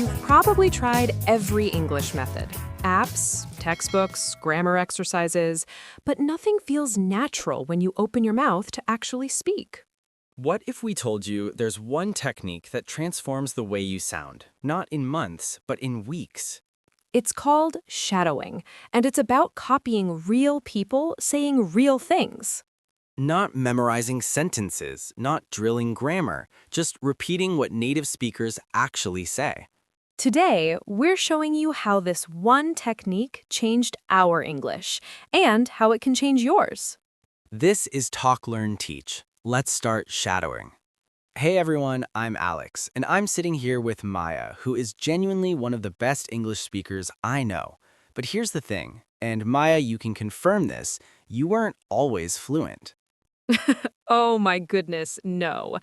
You've probably tried every English method. Apps, textbooks, grammar exercises, but nothing feels natural when you open your mouth to actually speak. What if we told you there's one technique that transforms the way you sound, not in months, but in weeks? It's called shadowing, and it's about copying real people saying real things. Not memorizing sentences, not drilling grammar, just repeating what native speakers actually say. Today, we're showing you how this one technique changed our English and how it can change yours. This is Talk, Learn, Teach. Let's start shadowing. Hey everyone, I'm Alex, and I'm sitting here with Maya, who is genuinely one of the best English speakers I know. But here's the thing, and Maya, you can confirm this, you weren't always fluent. Oh my goodness, no.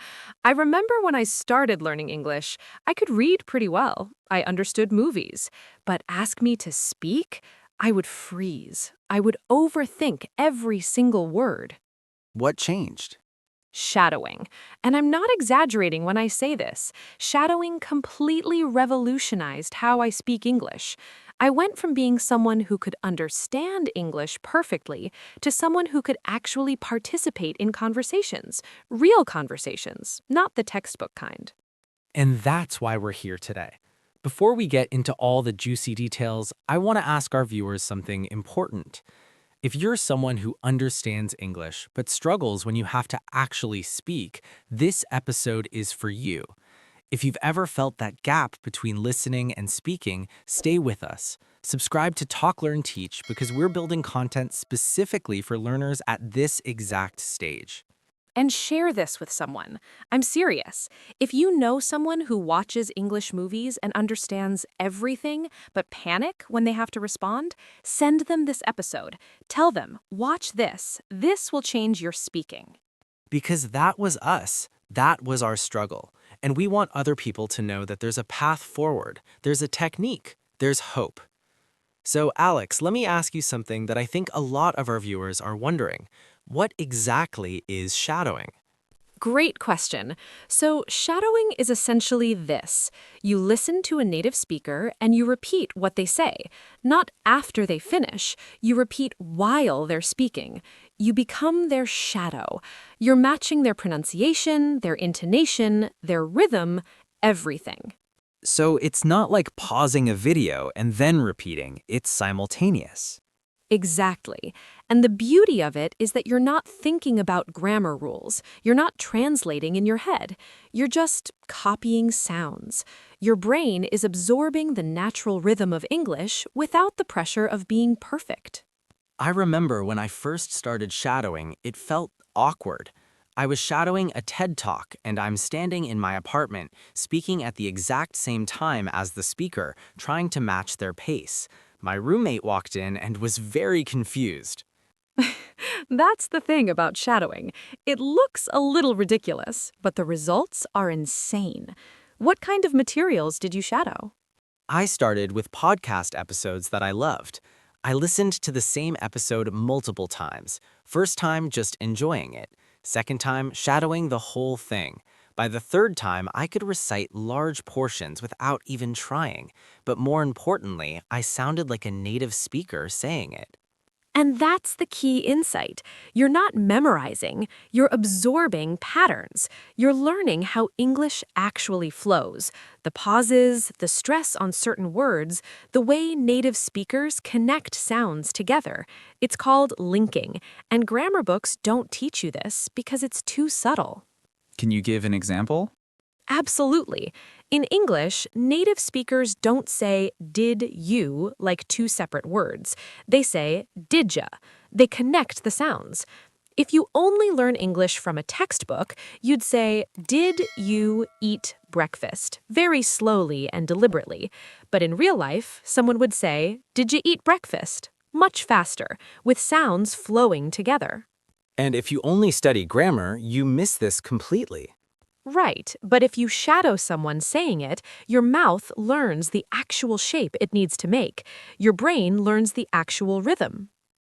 I remember when I started learning English, I could read pretty well. I understood movies. But ask me to speak, I would freeze. I would overthink every single word. What changed? Shadowing. And I'm not exaggerating when I say this. Shadowing completely revolutionized how I speak English. I went from being someone who could understand English perfectly to someone who could actually participate in conversations, real conversations, not the textbook kind. And that's why we're here today. Before we get into all the juicy details, I want to ask our viewers something important. If you're someone who understands English but struggles when you have to actually speak, this episode is for you. If you've ever felt that gap between listening and speaking, stay with us. Subscribe to Talk, Learn, Teach because we're building content specifically for learners at this exact stage. And share this with someone. I'm serious. If you know someone who watches English movies and understands everything but panic when they have to respond, send them this episode. Tell them, watch this. This will change your speaking. Because that was us. That was our struggle. And we want other people to know that there's a path forward, there's a technique, there's hope. So, Alex, let me ask you something that I think a lot of our viewers are wondering. What exactly is shadowing? Great question. So, shadowing is essentially this. You listen to a native speaker and you repeat what they say. Not after they finish, you repeat while they're speaking. You become their shadow. You're matching their pronunciation, their intonation, their rhythm, everything. So it's not like pausing a video and then repeating, it's simultaneous. Exactly. And the beauty of it is that you're not thinking about grammar rules. You're not translating in your head. You're just copying sounds. Your brain is absorbing the natural rhythm of English without the pressure of being perfect. I remember when I first started shadowing, it felt awkward. I was shadowing a TED Talk, and I'm standing in my apartment, speaking at the exact same time as the speaker, trying to match their pace. My roommate walked in and was very confused. That's the thing about shadowing. It looks a little ridiculous, but the results are insane. What kind of materials did you shadow? I started with podcast episodes that I loved. I listened to the same episode multiple times. First time, just enjoying it. Second time, shadowing the whole thing. By the third time, I could recite large portions without even trying. But more importantly, I sounded like a native speaker saying it. And that's the key insight. You're not memorizing, you're absorbing patterns. You're learning how English actually flows. The pauses, the stress on certain words, the way native speakers connect sounds together. It's called linking, and grammar books don't teach you this because it's too subtle. Can you give an example? Absolutely. In English, native speakers don't say did you like two separate words. They say didja. They connect the sounds. If you only learn English from a textbook, you'd say, did you eat breakfast? Very slowly and deliberately. But in real life, someone would say, did you eat breakfast? Much faster, with sounds flowing together. And if you only study grammar, you miss this completely. Right, but if you shadow someone saying it, your mouth learns the actual shape it needs to make. Your brain learns the actual rhythm.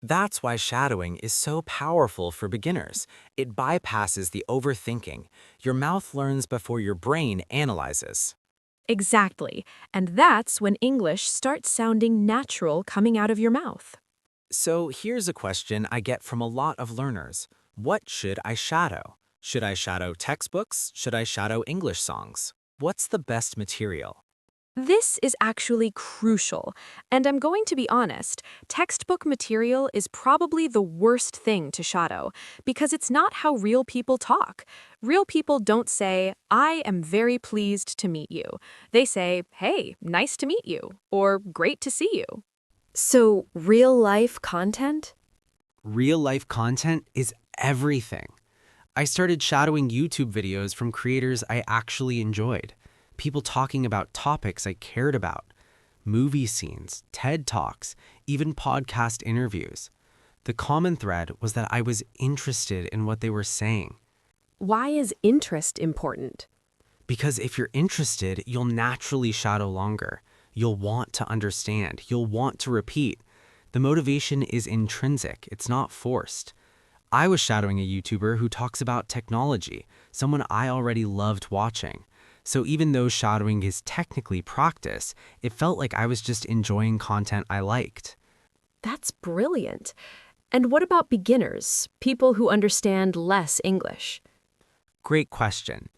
That's why shadowing is so powerful for beginners. It bypasses the overthinking. Your mouth learns before your brain analyzes. Exactly. And that's when English starts sounding natural coming out of your mouth. So here's a question I get from a lot of learners. What should I shadow? Should I shadow textbooks? Should I shadow English songs? What's the best material? This is actually crucial, and I'm going to be honest, textbook material is probably the worst thing to shadow because it's not how real people talk. Real people don't say, I am very pleased to meet you. They say, hey, nice to meet you, or great to see you. So, real life content? Real life content is everything. I started shadowing YouTube videos from creators I actually enjoyed, people talking about topics I cared about, movie scenes, TED Talks, even podcast interviews. The common thread was that I was interested in what they were saying. Why is interest important? Because if you're interested, you'll naturally shadow longer. You'll want to understand. You'll want to repeat. The motivation is intrinsic, it's not forced. I was shadowing a YouTuber who talks about technology, someone I already loved watching. So even though shadowing is technically practice, it felt like I was just enjoying content I liked. That's brilliant. And what about beginners, people who understand less English? Great question.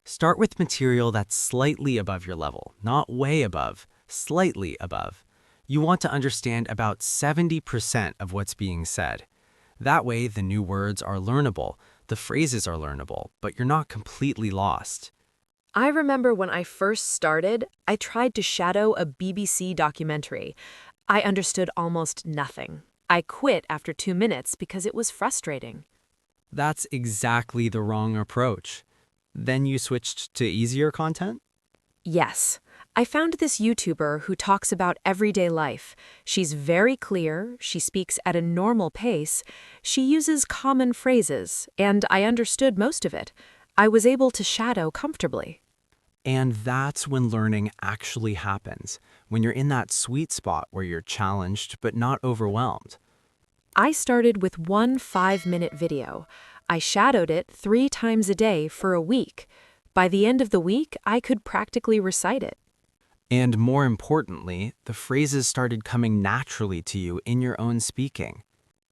Start with material that's slightly above your level, not way above, slightly above. You want to understand about 70% of what's being said. That way, the new words are learnable, the phrases are learnable, but you're not completely lost. I remember when I first started, I tried to shadow a BBC documentary. I understood almost nothing. I quit after 2 minutes because it was frustrating. That's exactly the wrong approach. Then you switched to easier content? Yes, I found this YouTuber who talks about everyday life. She's very clear, she speaks at a normal pace, she uses common phrases, and I understood most of it. I was able to shadow comfortably. And that's when learning actually happens, when you're in that sweet spot where you're challenged but not overwhelmed. I started with one 5-minute video. I shadowed it 3 times a day for a week. By the end of the week, I could practically recite it. And more importantly, the phrases started coming naturally to you in your own speaking.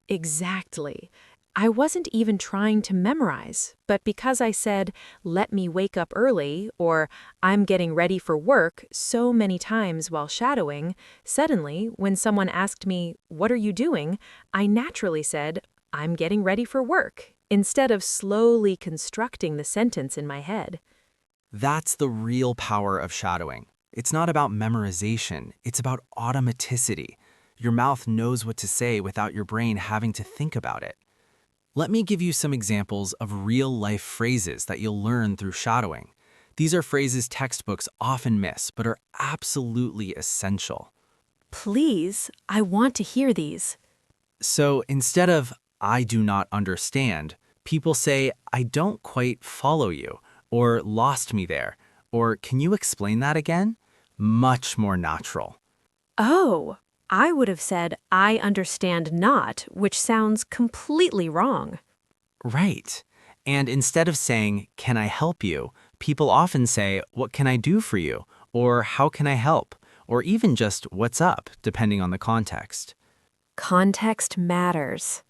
Exactly. I wasn't even trying to memorize, but because I said, let me wake up early, or I'm getting ready for work so many times while shadowing, suddenly, when someone asked me, what are you doing? I naturally said, I'm getting ready for work, instead of slowly constructing the sentence in my head. That's the real power of shadowing. It's not about memorization, it's about automaticity. Your mouth knows what to say without your brain having to think about it. Let me give you some examples of real-life phrases that you'll learn through shadowing. These are phrases textbooks often miss, but are absolutely essential. Please, I want to hear these. So instead of, I do not understand, people say, I don't quite follow you, or lost me there, or can you explain that again? Much more natural. Oh, I would have said, I understand not, which sounds completely wrong. Right. And instead of saying, can I help you, people often say, what can I do for you? Or how can I help? Or even just what's up, depending on the context. Context matters.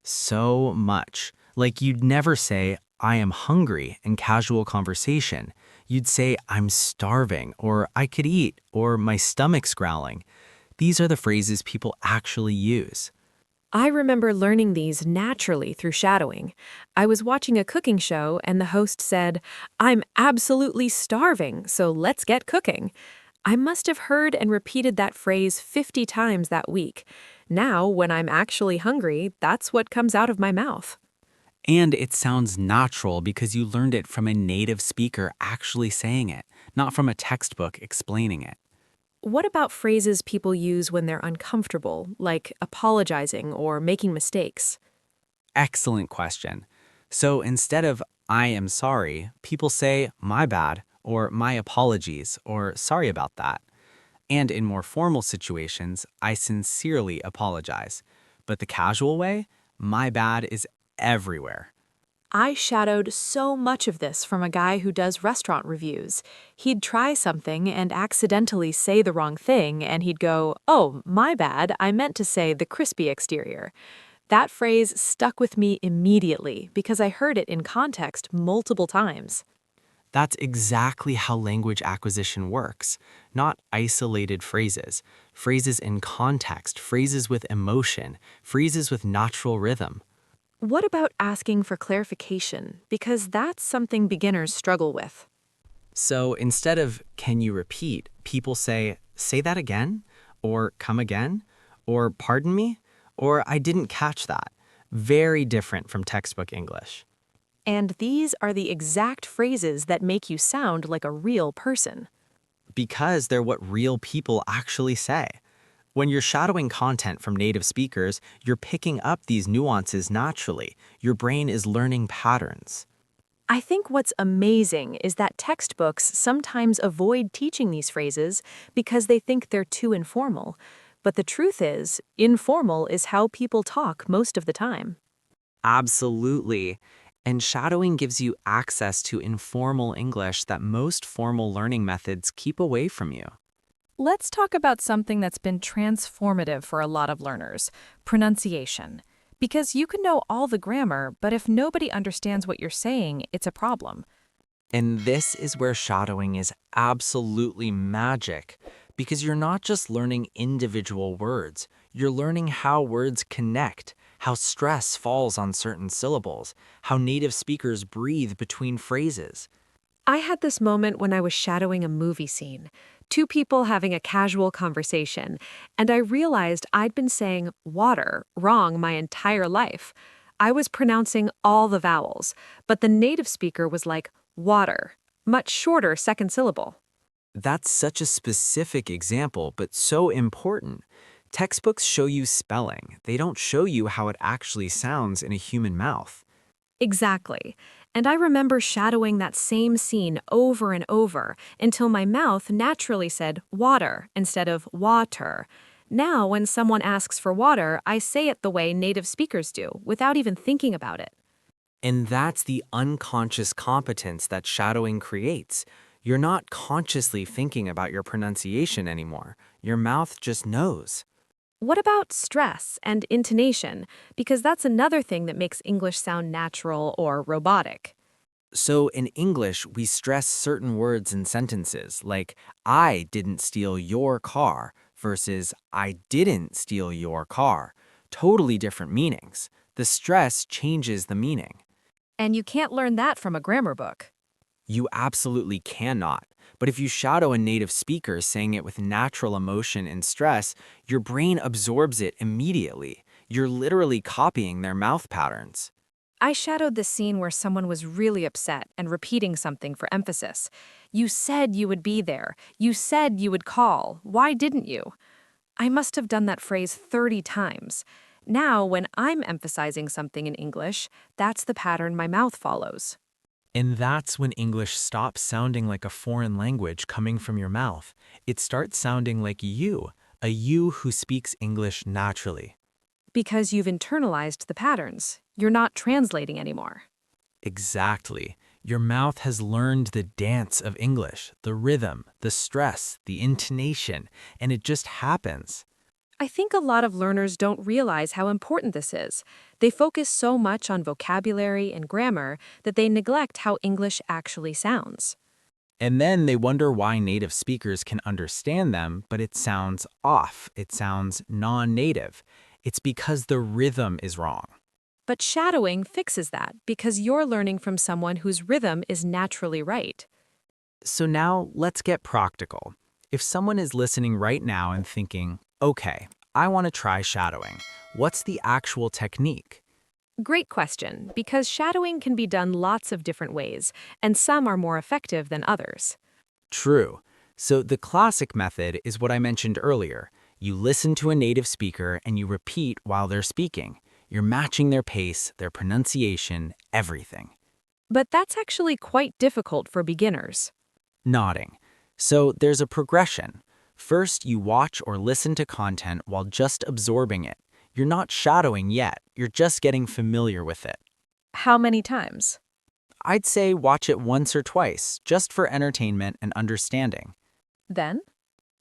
So much. Like you'd never say, I am hungry in casual conversation. You'd say, I'm starving, or I could eat, or my stomach's growling. These are the phrases people actually use. I remember learning these naturally through shadowing. I was watching a cooking show and the host said, I'm absolutely starving, so let's get cooking. I must have heard and repeated that phrase 50 times that week. Now, when I'm actually hungry, that's what comes out of my mouth. And it sounds natural because you learned it from a native speaker actually saying it, not from a textbook explaining it. What about phrases people use when they're uncomfortable, like apologizing or making mistakes? Excellent question. So instead of I am sorry, people say my bad, or my apologies, or sorry about that. And in more formal situations, I sincerely apologize. But the casual way, my bad is everywhere. I shadowed so much of this from a guy who does restaurant reviews. He'd try something and accidentally say the wrong thing, and he'd go, "Oh, my bad, I meant to say the crispy exterior." That phrase stuck with me immediately because I heard it in context multiple times. That's exactly how language acquisition works. Not isolated phrases. Phrases in context, phrases with emotion, phrases with natural rhythm. What about asking for clarification? Because that's something beginners struggle with. So instead of "can you repeat," people say that again, or "come again," or "pardon me," or "I didn't catch that." Very different from textbook English. And these are the exact phrases that make you sound like a real person. Because they're what real people actually say. When you're shadowing content from native speakers, you're picking up these nuances naturally. Your brain is learning patterns. I think what's amazing is that textbooks sometimes avoid teaching these phrases because they think they're too informal. But the truth is, informal is how people talk most of the time. Absolutely. And shadowing gives you access to informal English that most formal learning methods keep away from you. Let's talk about something that's been transformative for a lot of learners, pronunciation. Because you can know all the grammar, but if nobody understands what you're saying, it's a problem. And this is where shadowing is absolutely magic, because you're not just learning individual words, you're learning how words connect, how stress falls on certain syllables, how native speakers breathe between phrases. I had this moment when I was shadowing a movie scene, two people having a casual conversation, and I realized I'd been saying water wrong my entire life. I was pronouncing all the vowels, but the native speaker was like water, much shorter second syllable. That's such a specific example, but so important. Textbooks show you spelling. They don't show you how it actually sounds in a human mouth. Exactly. And I remember shadowing that same scene over and over until my mouth naturally said water instead of water. Now, when someone asks for water, I say it the way native speakers do, without even thinking about it. And that's the unconscious competence that shadowing creates. You're not consciously thinking about your pronunciation anymore. Your mouth just knows. What about stress and intonation? Because that's another thing that makes English sound natural or robotic. So in English, we stress certain words in sentences, like "I didn't steal your car" versus "I didn't steal your car." Totally different meanings. The stress changes the meaning. And you can't learn that from a grammar book. You absolutely cannot. But if you shadow a native speaker saying it with natural emotion and stress, your brain absorbs it immediately. You're literally copying their mouth patterns. I shadowed the scene where someone was really upset and repeating something for emphasis. "You said you would be there. You said you would call. Why didn't you?" I must have done that phrase 30 times. Now, when I'm emphasizing something in English, that's the pattern my mouth follows. And that's when English stops sounding like a foreign language coming from your mouth. It starts sounding like you, a you who speaks English naturally. Because you've internalized the patterns. You're not translating anymore. Exactly. Your mouth has learned the dance of English, the rhythm, the stress, the intonation, and it just happens. I think a lot of learners don't realize how important this is. They focus so much on vocabulary and grammar that they neglect how English actually sounds. And then they wonder why native speakers can understand them, but it sounds off. It sounds non-native. It's because the rhythm is wrong. But shadowing fixes that because you're learning from someone whose rhythm is naturally right. So now let's get practical. If someone is listening right now and thinking, okay, I want to try shadowing, what's the actual technique? Great question, because shadowing can be done lots of different ways, and some are more effective than others. True. So the classic method is what I mentioned earlier. You listen to a native speaker and you repeat while they're speaking. You're matching their pace, their pronunciation, everything. But that's actually quite difficult for beginners. Nodding. So there's a progression. First, you watch or listen to content while just absorbing it. You're not shadowing yet, you're just getting familiar with it. How many times? I'd say watch it once or twice, just for entertainment and understanding. Then?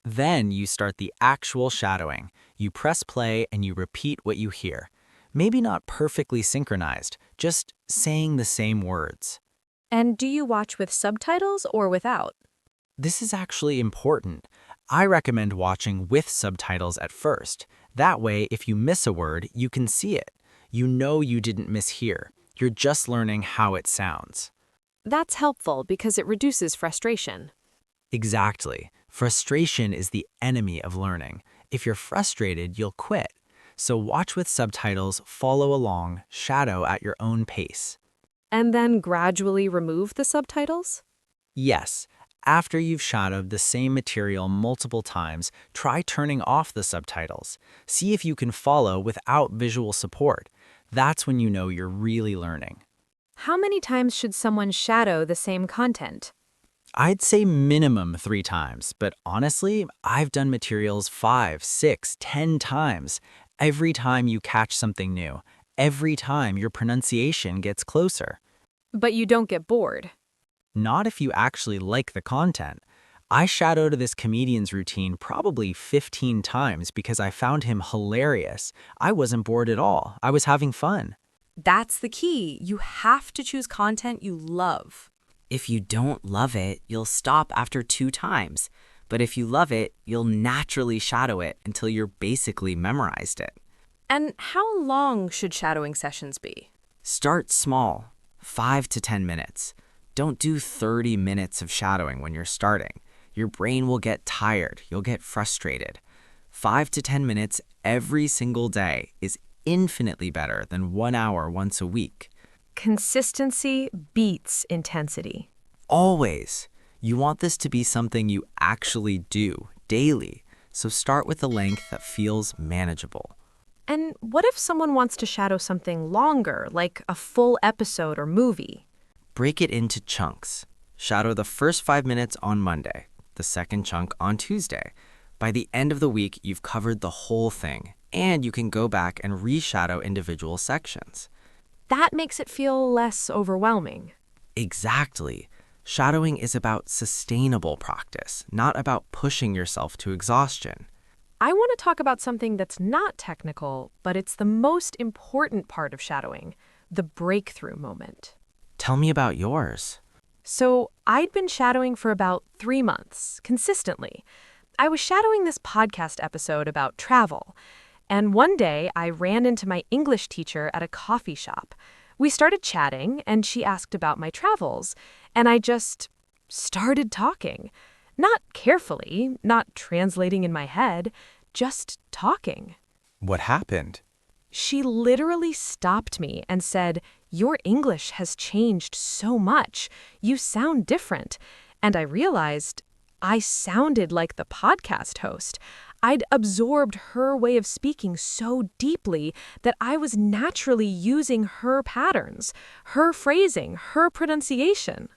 Then you start the actual shadowing. You press play and you repeat what you hear. Maybe not perfectly synchronized, just saying the same words. And do you watch with subtitles or without? This is actually important. I recommend watching with subtitles at first. That way, if you miss a word, you can see it. You know you didn't mishear. You're just learning how it sounds. That's helpful because it reduces frustration. Exactly. Frustration is the enemy of learning. If you're frustrated, you'll quit. So watch with subtitles, follow along, shadow at your own pace. And then gradually remove the subtitles? Yes, after you've shadowed the same material multiple times, try turning off the subtitles. See if you can follow without visual support. That's when you know you're really learning. How many times should someone shadow the same content? I'd say minimum 3 times, but honestly, I've done materials 5, 6, 10 times. Every time you catch something new, every time your pronunciation gets closer. But you don't get bored. Not if you actually like the content. I shadowed this comedian's routine probably 15 times because I found him hilarious. I wasn't bored at all. I was having fun. That's the key. You have to choose content you love. If you don't love it, you'll stop after 2 times. But if you love it, you'll naturally shadow it until you're basically memorized it. And how long should shadowing sessions be? Start small, 5 to 10 minutes. Don't do 30 minutes of shadowing when you're starting. Your brain will get tired, you'll get frustrated. 5 to 10 minutes every single day is infinitely better than 1 hour once a week. Consistency beats intensity. Always. You want this to be something you actually do daily, so start with a length that feels manageable. And what if someone wants to shadow something longer, like a full episode or movie? Break it into chunks. Shadow the first 5 minutes on Monday, the second chunk on Tuesday. By the end of the week, you've covered the whole thing, and you can go back and reshadow individual sections. That makes it feel less overwhelming. Exactly. Shadowing is about sustainable practice, not about pushing yourself to exhaustion. I want to talk about something that's not technical, but it's the most important part of shadowing, the breakthrough moment. Tell me about yours. So I'd been shadowing for about 3 months, consistently. I was shadowing this podcast episode about travel. And one day, I ran into my English teacher at a coffee shop. We started chatting, and she asked about my travels, and I just started talking. Not carefully, not translating in my head, just talking. What happened? She literally stopped me and said, "Your English has changed so much. You sound different." And I realized I sounded like the podcast host. I'd absorbed her way of speaking so deeply that I was naturally using her patterns, her phrasing, her pronunciation.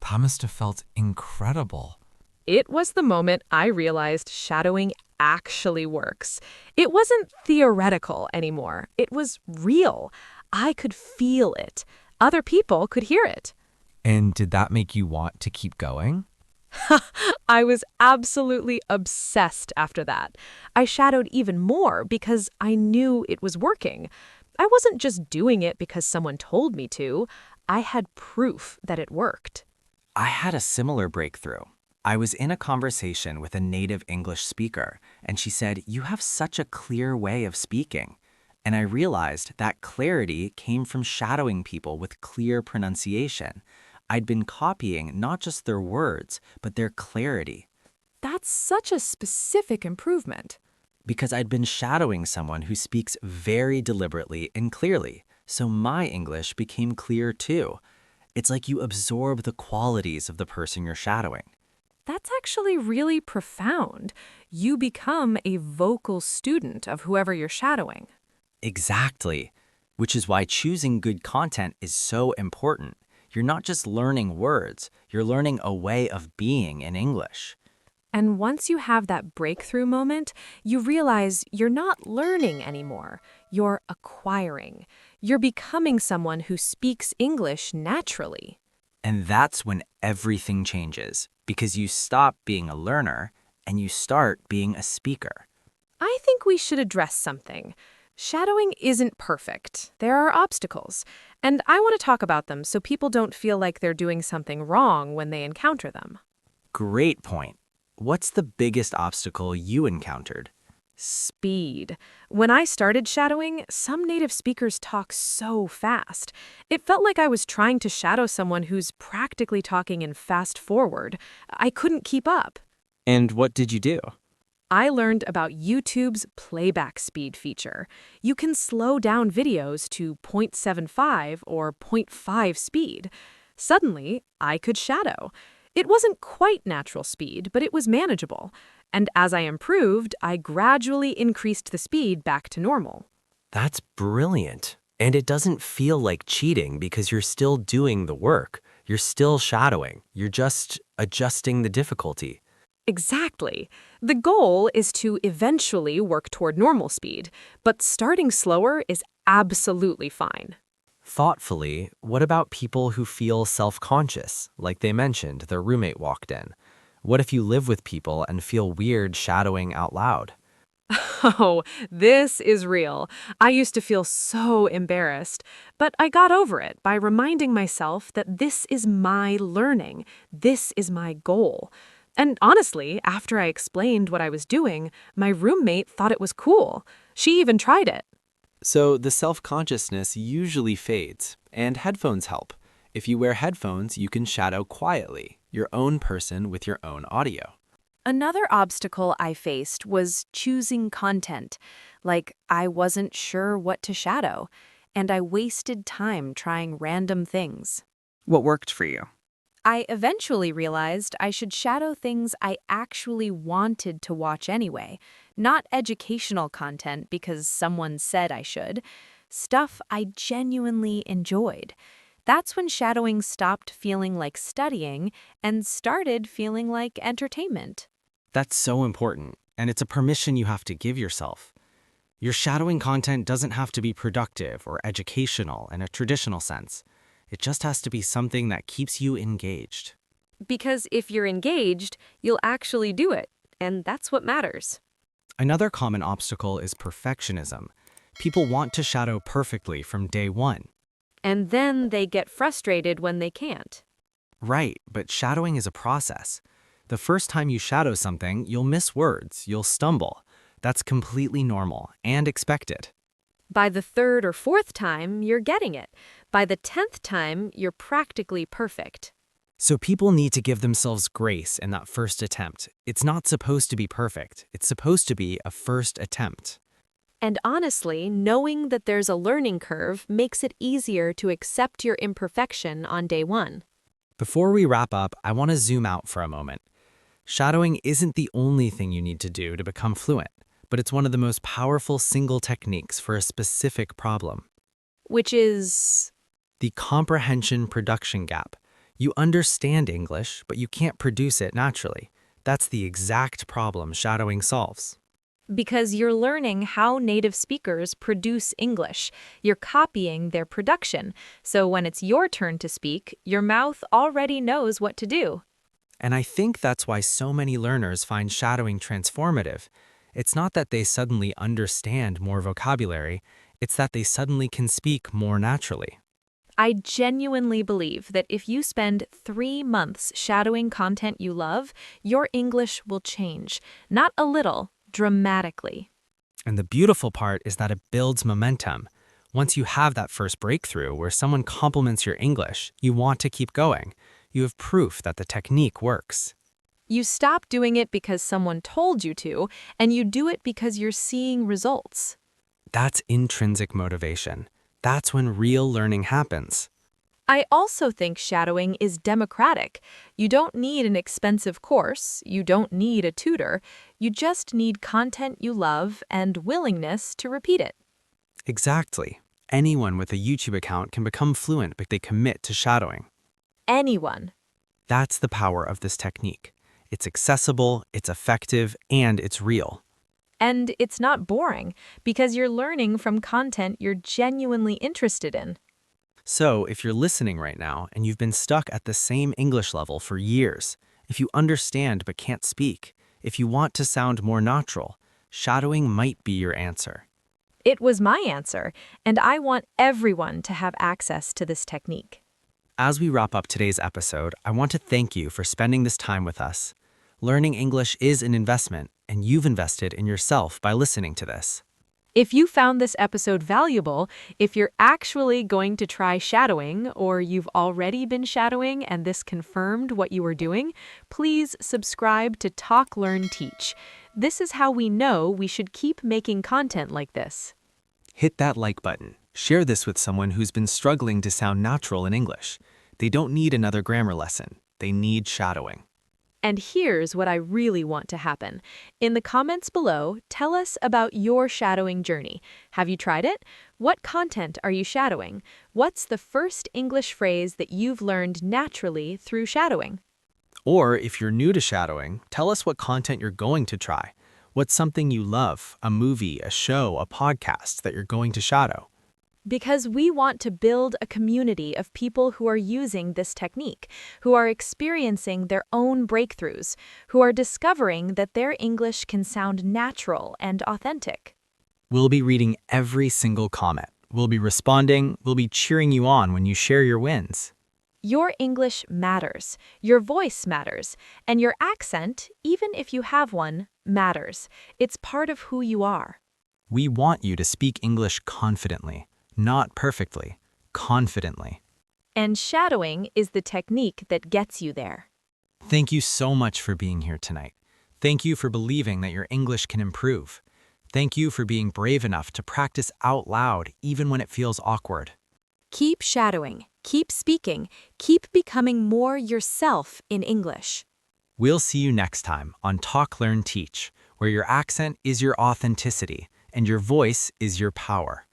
That must have felt incredible. It was the moment I realized shadowing actually works. It wasn't theoretical anymore. It was real. I could feel it. Other people could hear it. And did that make you want to keep going? I was absolutely obsessed after that. I shadowed even more because I knew it was working. I wasn't just doing it because someone told me to. I had proof that it worked. I had a similar breakthrough. I was in a conversation with a native English speaker, and she said, "You have such a clear way of speaking." And I realized that clarity came from shadowing people with clear pronunciation. I'd been copying not just their words, but their clarity. That's such a specific improvement. Because I'd been shadowing someone who speaks very deliberately and clearly, so my English became clear too. It's like you absorb the qualities of the person you're shadowing. That's actually really profound. You become a vocal student of whoever you're shadowing. Exactly. Which is why choosing good content is so important. You're not just learning words, you're learning a way of being in English. And once you have that breakthrough moment, you realize you're not learning anymore. You're acquiring. You're becoming someone who speaks English naturally. And that's when everything changes, because you stop being a learner and you start being a speaker. I think we should address something. Shadowing isn't perfect. There are obstacles, and I want to talk about them so people don't feel like they're doing something wrong when they encounter them. Great point. What's the biggest obstacle you encountered? Speed. When I started shadowing, some native speakers talk so fast. It felt like I was trying to shadow someone who's practically talking in fast forward. I couldn't keep up. And what did you do? I learned about YouTube's playback speed feature. You can slow down videos to 0.75 or zero point 0.5 speed. Suddenly, I could shadow. It wasn't quite natural speed, but it was manageable. And as I improved, I gradually increased the speed back to normal. That's brilliant. And it doesn't feel like cheating because you're still doing the work. You're still shadowing. You're just adjusting the difficulty. Exactly. The goal is to eventually work toward normal speed, but starting slower is absolutely fine. Thoughtfully, what about people who feel self-conscious, like they mentioned their roommate walked in? What if you live with people and feel weird shadowing out loud? Oh, this is real. I used to feel so embarrassed, but I got over it by reminding myself that this is my learning. This is my goal. And honestly, after I explained what I was doing, my roommate thought it was cool. She even tried it. So the self-consciousness usually fades, and headphones help. If you wear headphones, you can shadow quietly, your own person with your own audio. Another obstacle I faced was choosing content. Like, I wasn't sure what to shadow, and I wasted time trying random things. What worked for you? I eventually realized I should shadow things I actually wanted to watch anyway, not educational content because someone said I should, stuff I genuinely enjoyed. That's when shadowing stopped feeling like studying and started feeling like entertainment. That's so important, and it's a permission you have to give yourself. Your shadowing content doesn't have to be productive or educational in a traditional sense. It just has to be something that keeps you engaged. Because if you're engaged, you'll actually do it, and that's what matters. Another common obstacle is perfectionism. People want to shadow perfectly from day one. And then they get frustrated when they can't. Right, but shadowing is a process. The first time you shadow something, you'll miss words, you'll stumble. That's completely normal and expected. By the third or fourth time, you're getting it. By the 10th time, you're practically perfect. So people need to give themselves grace in that first attempt. It's not supposed to be perfect. It's supposed to be a first attempt. And honestly, knowing that there's a learning curve makes it easier to accept your imperfection on day one. Before we wrap up, I want to zoom out for a moment. Shadowing isn't the only thing you need to do to become fluent, but it's one of the most powerful single techniques for a specific problem. Which is... the comprehension-production gap. You understand English, but you can't produce it naturally. That's the exact problem shadowing solves. because you're learning how native speakers produce English. You're copying their production. So when it's your turn to speak, your mouth already knows what to do. And I think that's why so many learners find shadowing transformative. It's not that they suddenly understand more vocabulary, it's that they suddenly can speak more naturally. I genuinely believe that if you spend 3 months shadowing content you love, your English will change. Not a little, dramatically. And the beautiful part is that it builds momentum. Once you have that first breakthrough where someone compliments your English, you want to keep going. You have proof that the technique works. You stop doing it because someone told you to, and you do it because you're seeing results. That's intrinsic motivation. That's when real learning happens. I also think shadowing is democratic. You don't need an expensive course, you don't need a tutor, you just need content you love and willingness to repeat it. Exactly. Anyone with a YouTube account can become fluent if they commit to shadowing. Anyone. That's the power of this technique. It's accessible, it's effective, and it's real. And it's not boring because you're learning from content you're genuinely interested in. So, if you're listening right now and you've been stuck at the same English level for years, if you understand but can't speak, if you want to sound more natural, shadowing might be your answer. It was my answer, and I want everyone to have access to this technique. As we wrap up today's episode, I want to thank you for spending this time with us. Learning English is an investment, and you've invested in yourself by listening to this. If you found this episode valuable, if you're actually going to try shadowing, or you've already been shadowing and this confirmed what you were doing, please subscribe to Talk, Learn, Teach. This is how we know we should keep making content like this. Hit that like button. Share this with someone who's been struggling to sound natural in English. They don't need another grammar lesson. They need shadowing. And here's what I really want to happen. In the comments below, tell us about your shadowing journey. Have you tried it? What content are you shadowing? What's the first English phrase that you've learned naturally through shadowing? Or if you're new to shadowing, tell us what content you're going to try. What's something you love, a movie, a show, a podcast that you're going to shadow? Because we want to build a community of people who are using this technique, who are experiencing their own breakthroughs, who are discovering that their English can sound natural and authentic. We'll be reading every single comment. We'll be responding. We'll be cheering you on when you share your wins. Your English matters, your voice matters, and your accent, even if you have one, matters. It's part of who you are. We want you to speak English confidently. Not perfectly, confidently. And shadowing is the technique that gets you there. Thank you so much for being here tonight. Thank you for believing that your English can improve. Thank you for being brave enough to practice out loud even when it feels awkward. Keep shadowing, keep speaking, keep becoming more yourself in English. We'll see you next time on Talk, Learn, Teach, where your accent is your authenticity and your voice is your power.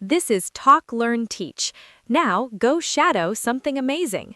This is Talk, Learn, Teach. Now go shadow something amazing.